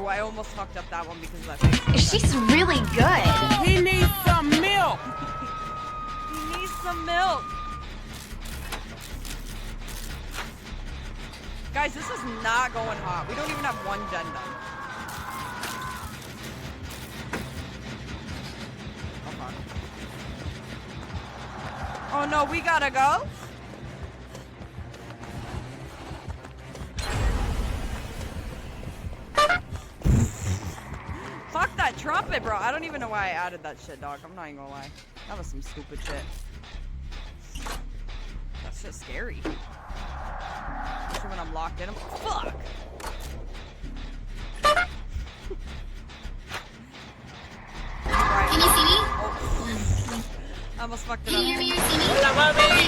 Ooh, I almost fucked up that one because of that face. She's really good. He needs some milk. He needs some milk. Guys, this is not going hot. We don't even have one gen done. Oh no, we gotta go. Fuck that trumpet, bro. I don't even know why I added that shit, dog. I'm not even gonna lie. That was some stupid shit. That's just scary. Especially when I'm locked in. Fuck. Can you see me? Oh. I almost fucked it Can up. you hear me or see me?